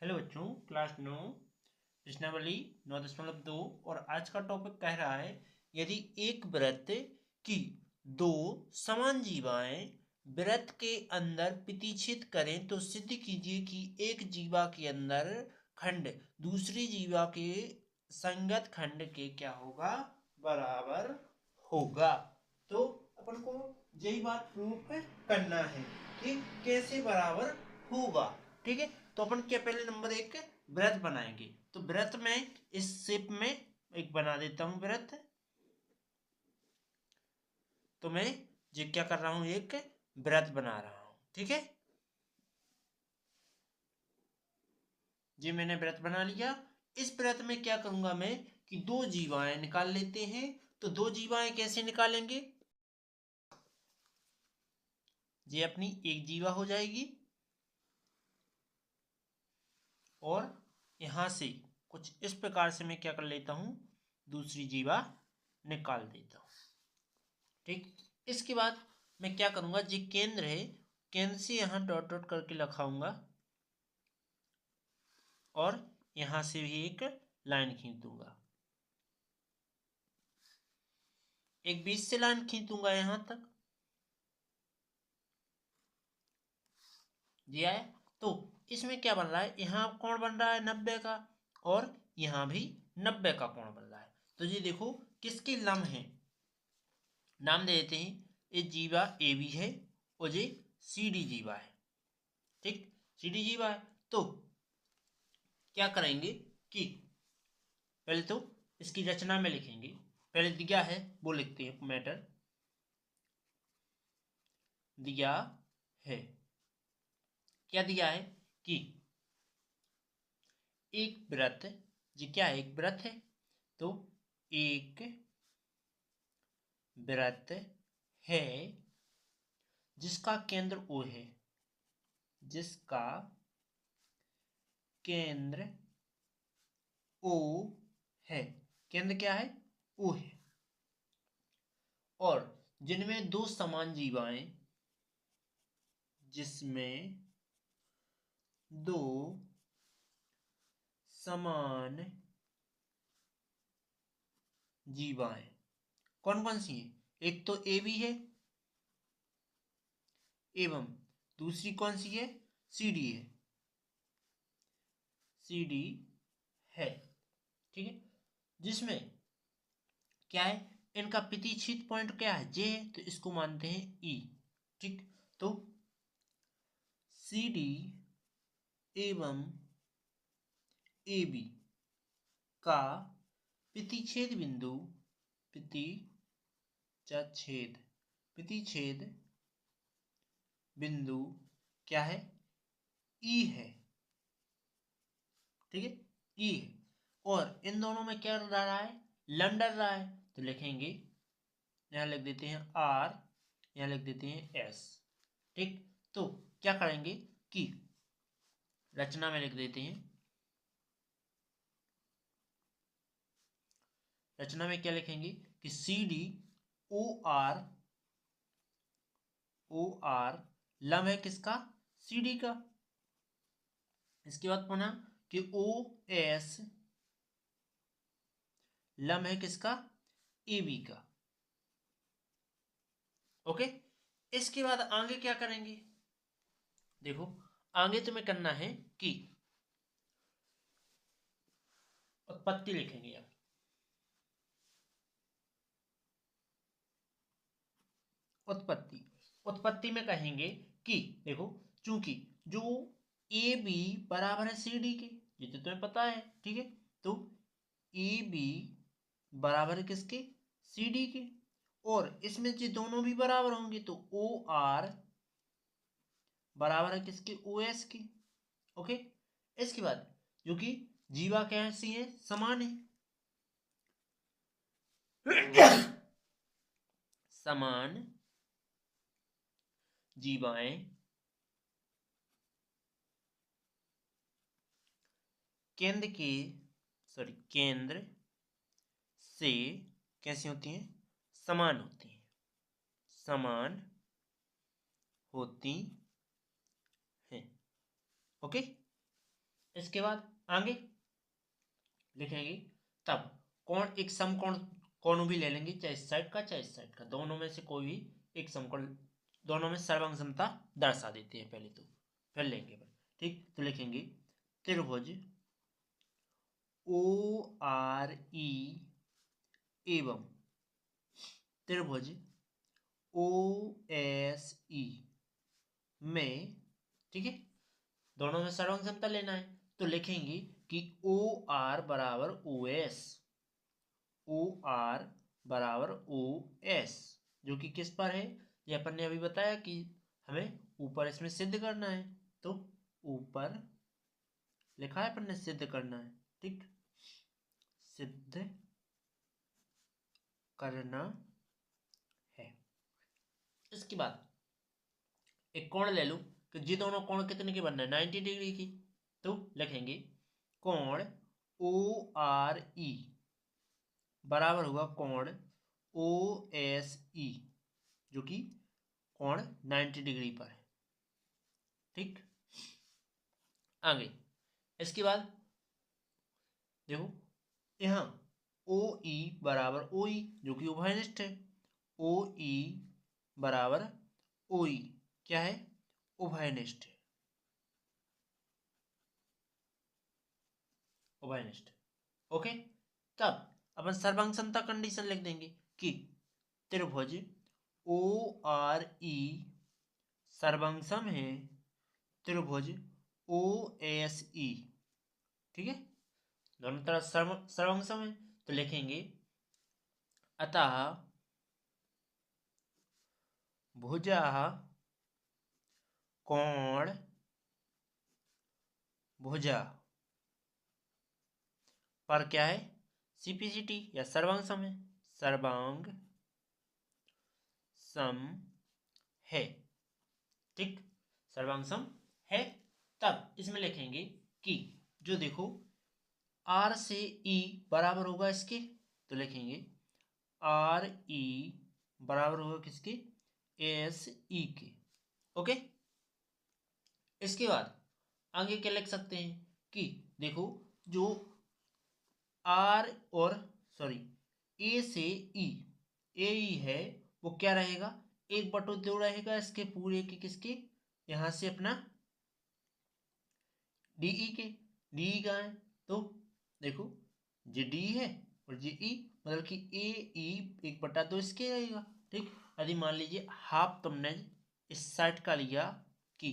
Hello बच्चों, class 9 प्रश्नावली 9.2 और आज का टॉपिक कह रहा है यदि एक वृत्त की दो समान जीवाएं वृत्त के अंदर प्रतिच्छेद करें तो सिद्ध कीजिए कि एक जीवा के अंदर खंड दूसरी जीवा के संगत खंड के क्या होगा, बराबर होगा। तो अपन को यही बात प्रूफ करना है कि कैसे बराबर होगा। ठीक है, तो अपन क्या पहले नंबर एक वृत्त बनाएंगे। तो वृत्त में इस शेप में एक बना देता हूं वृत्त। तो मैं ये क्या कर रहा हूं, एक वृत्त बना रहा हूं। ठीक है, ये मैंने वृत्त बना लिया। इस वृत्त में क्या करूंगा मैं कि दो जीवाएं निकाल लेते हैं। तो दो जीवाएं कैसे निकालेंगे, ये अपनी एक जीवा हो जाएगी और यहां से कुछ इस प्रकार से मैं क्या कर लेता हूं, दूसरी जीवा निकाल देता हूं। ठीक, इसके बाद मैं क्या करूंगा, जो केंद्र है केंद्र से यहां डॉट डॉट करके लिखाऊंगा और यहां से भी एक लाइन खींच दूंगा, एक बीच से लाइन खींच दूंगा यहां तक। दिया है, तो इसमें क्या बन रहा है, यहाँ कोण बन रहा है 90 का और यहाँ भी 90 का कोण बन रहा है। तो ये देखो किसके लंब है, नाम दे देते हैं। ये जीवा ए बी है और ये सी डी जीवा है। ठीक, सी डी जीवा है। तो क्या करेंगे कि पहले तो इसकी रचना में लिखेंगे। पहले दिया है वो लिखते हैं, मैटर दिया है। क्या दिया है कि एक वृत्त, जी क्या है, एक वृत्त है। तो एक वृत्त है जिसका केंद्र O है, जिसका केंद्र O है। केंद्र क्या है, O है। और जिनमें दो समान जीवाएं, जिसमें दो समान जीवाएं कौन कौन सी हैं, एक तो ए बी है एवं दूसरी कौन सी है, सी डी है, सी डी है। ठीक है, जिसमें क्या है, इनका प्रतिच्छेद पॉइंट क्या है, जे है, तो इसको मानते हैं ई। ठीक, तो सी डी एवं ए बी का प्रतिच्छेद बिंदु, प्रतिच्छेद प्रतिच्छेद बिंदु क्या है, ई है। ठीक है, ई है। और इन दोनों में क्या डल रहा है, लंब डल रहा है। तो लिखेंगे, यहां लिख देते हैं आर, यहां लिख देते हैं एस। ठीक, तो क्या करेंगे कि रचना में लिख देते हैं, रचना में क्या लिखेंगे कि सी डी ओ आर लंब है किसका, सी डी का। इसके बाद पुनः कि ओ एस लंब है किसका, ए बी का। ओके, इसके बाद आगे क्या करेंगे, देखो आगे तुम्हें करना है कि उत्पत्ति लिखेंगे। आप उत्पत्ति, उत्पत्ति में कहेंगे कि देखो, चूंकि जो ए बी बराबर है सी डी के, ये तो तुम्हें पता है। ठीक है, तो ए बी बराबर है किसके, सी डी के। और इसमें जो दोनों भी बराबर होंगे तो ओ आर बराबर है किसके, ओ एस के। ओके, इसके बाद जो कि जीवा कैसी है, समान है। समान जीवाएं केंद्र के, सॉरी केंद्र से कैसी होती हैं, समान होती हैं, समान होती हैं। ओके, इसके बाद आगे लिखेंगे तब कोण एक समकोण कोण भी ले लेंगे, चाहे इस साइड का चाहे इस साइड का, दोनों में से कोई भी एक समकोण, दोनों में सर्वांग समता दर्शा देते हैं पहले तो, फिर लेंगे ठीक। तो लिखेंगे त्रिभुज ओ आर ई एवं त्रिभुज ओ एस ई में, ठीक है, दोनों में सर्वांग समता लेना है। तो लिखेंगे कि ओ आर बराबर ओ एस, ओ आर बराबर ओ एस, जो कि किस पर है, ये अपन ने अभी बताया कि हमें ऊपर इसमें सिद्ध करना है, तो ऊपर लिखा है अपन ने सिद्ध करना है, ठीक, सिद्ध करना है। इसके बाद एक कोण ले लूं कि ये दोनों कोण कितने के बनना है, 90 डिग्री की। तो लिखेंगे कोण ओ आर ई बराबर होगा कोण ओ एस ई, जो कि कोण 90 डिग्री पर है, ठीक। आगे इसके बाद देखो यहाँ ओ ई बराबर ओ ई, जो कि उभयनिष्ठ है, ओ ई बराबर ओ ई क्या है, उभयनिष्ठ है, उभयनिष्ठ। ओके, तब अपन सर्वांग समता कंडीशन लिख देंगे कि त्रिभुज ओ आर ई सर्वांगसम है त्रिभुज ओ एस ई, ठीक है, दोनों तरफ सर्वांगसम है। तो लिखेंगे अतः भुजा कोण भुजा पर क्या है, सीपीसीटी या सर्वांग सम है, सर्वांग सम है, ठीक, सर्वांग सम है। तब इसमें लिखेंगे कि जो देखो आर से ई बराबर होगा इसके, तो लिखेंगे आर ई बराबर होगा किसके, एस ई के। ओके, इसके बाद आगे क्या लिख सकते हैं कि देखो जो आर और सॉरी ए से ई, ए ई है वो क्या रहेगा, 1/2 रहेगा इसके पूरे के किसके, यहां से अपना डीई के, डीई कहाँ है, तो देखो ये डी है और ये ई, मतलब कि ए ई 1/2 इसके रहेगा, ठीक। यदि मान लीजिए हाफ तुमने इस साइड का लिया कि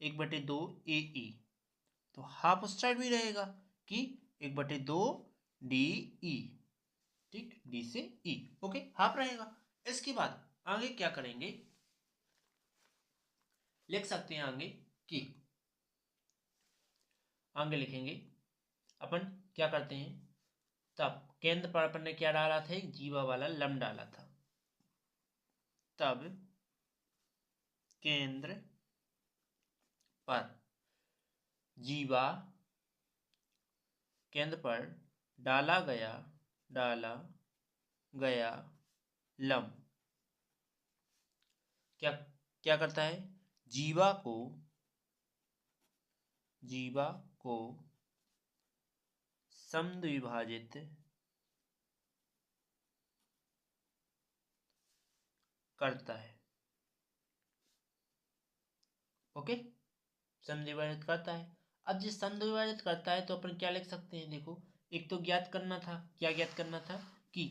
1/2 ए ई, तो हाफ उस साइड भी रहेगा कि 1/2 डी ई, ठीक, डी से ई, ओके, हाफ रहेगा। इसके बाद आगे क्या करेंगे, लिख सकते हैं आगे कि आगे लिखेंगे अपन क्या करते हैं, तब केंद्र पर अपन ने क्या डाला था, एक जीवा वाला लम डाला था, तब केंद्र पर जीवा केंद्र पर डाला गया लम क्या क्या करता है, जीवा को समद्विभाजित करता है, ओके, समद्विभाजित करता है। अब जिस समद्विभाजित करता है तो अपन क्या लिख सकते हैं, देखो एक तो ज्ञात करना था, क्या ज्ञात करना था कि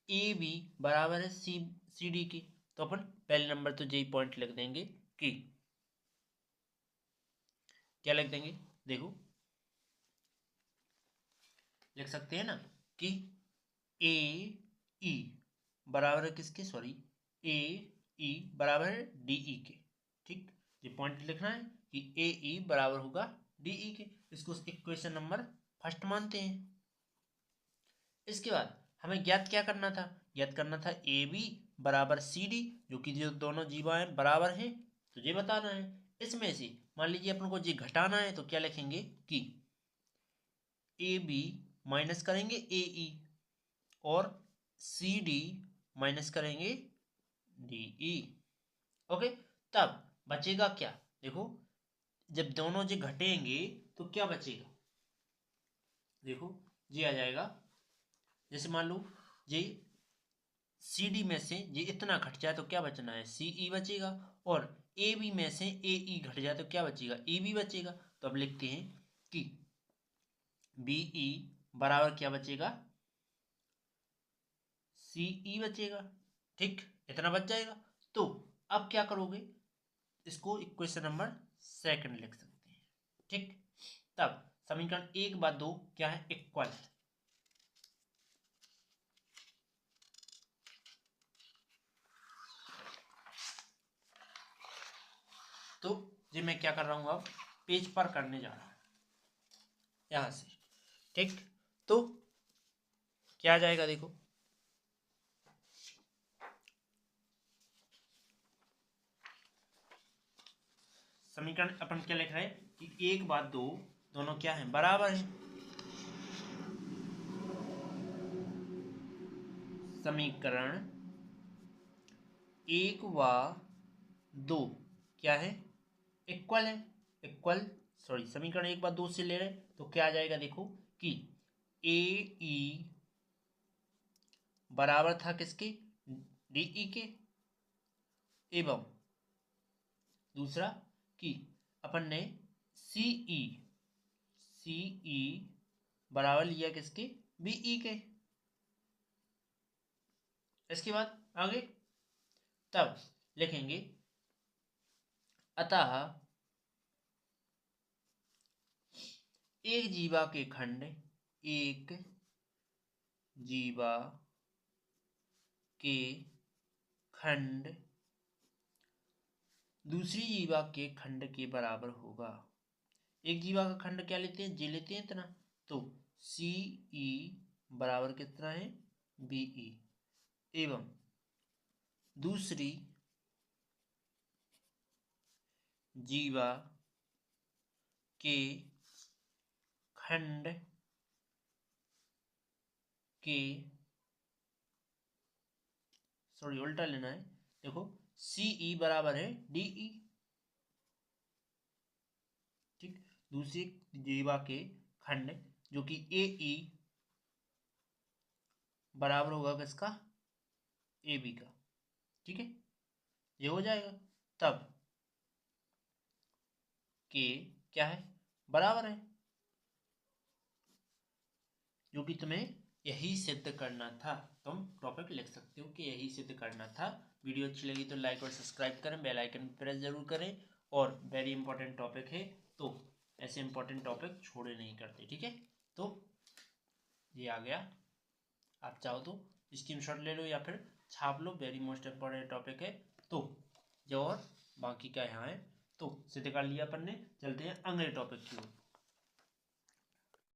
ए बी बराबर है सी डी की, तो अपन पहले नंबर तो यही पॉइंट लिख देंगे कि क्या लिख देंगे, देखो लिख सकते हैं ना कि ए ई बराबर है किसके, सॉरी ए ई बराबर है डी ई के, ठीक, ये पॉइंट लिखना है कि ए ई बराबर होगा डी ई के, इसको इक्वेशन नंबर फर्स्ट मानते हैं। इसके बाद हमें ज्ञात क्या करना था, ज्ञात करना था ए बी बराबर सी डी, जो कि जो दोनों जीवाएं बराबर हैं, तो ये बताना है। इसमें से मान लीजिए अपन को ये घटाना है, तो क्या लिखेंगे कि ए बी माइनस करेंगे ए ई और सी डी माइनस करेंगे डी ई, ओके। तब बचेगा क्या, देखो जब दोनों जो घटेंगे तो क्या बचेगा, देखो ये आ जाएगा, जैसे मान लो ये सी डी में से ये इतना घट जाए तो क्या बचना है, सी ई बचेगा, और ए बी में से ए ई घट जाए तो क्या बचेगा, ए बी बचेगा। तो अब लिखते हैं कि बी ई बराबर क्या बचेगा, सी ई बचेगा। ठीक, इतना बच जाएगा। तो अब क्या करोगे, इसको इक्वेशन नंबर सेकंड लिख सकते हैं। ठीक, तब समीकरण 1/2 क्या है, इक्वल है। तो ये मैं क्या कर रहा हूँ, अब पेज पर करने जा रहा हूँ यहां से। ठीक, तो क्या आ जाएगा, देखो समीकरण अपन क्या लिख रहे हैं कि 1/2 दोनों क्या है, बराबर है। समीकरण 1/2 क्या है, इक्वल है। इक्वल, सॉरी, समीकरण 1/2 से ले रहे तो क्या आ जाएगा, देखो कि ए ई बराबर था किसके, डीई के, एवं दूसरा कि अपन ने सीई सीई बराबर लिया किसके, बीई के। इसके बाद आगे तब लिखेंगे अतः एक जीवा के खंड, एक जीवा के खंड दूसरी जीवा के खंड के बराबर होगा। एक जीवा का खंड क्या लेते हैं, जे लेते हैं इतना, तो सी ई बराबर कितना है, बी ई, एवं दूसरी जीवा के खंड के, सॉरी उल्टा लेना है, देखो सीई बराबर है डीई। ठीक, दूसरी जीवा के खंड जो कि ए ई बराबर होगा किसका, ए बी का। ठीक है, ये हो जाएगा। तब के क्या है, बराबर है, जो कि तुम्हें यही सिद्ध करना था। तुम टॉपिक लिख सकते हो कि यही सिद्ध करना था। वीडियो अच्छी लगी तो लाइक और सब्सक्राइब करें, बेल आइकन प्रेस जरूर करें। और वेरी इंपॉर्टेंट टॉपिक है, तो ऐसे इंपॉर्टेंट टॉपिक छोड़े नहीं करते। ठीक है, तो ये आ गया, आप चाहो तो स्क्रीनशॉट ले लो या फिर छाप लो, वेरी मोस्ट इंपॉर्टेंट टॉपिक है। तो जो और बाकी का यहाँ है तो सिद्ध कर लिया अपन ने, चलते हैं अगले टॉपिक की ओर।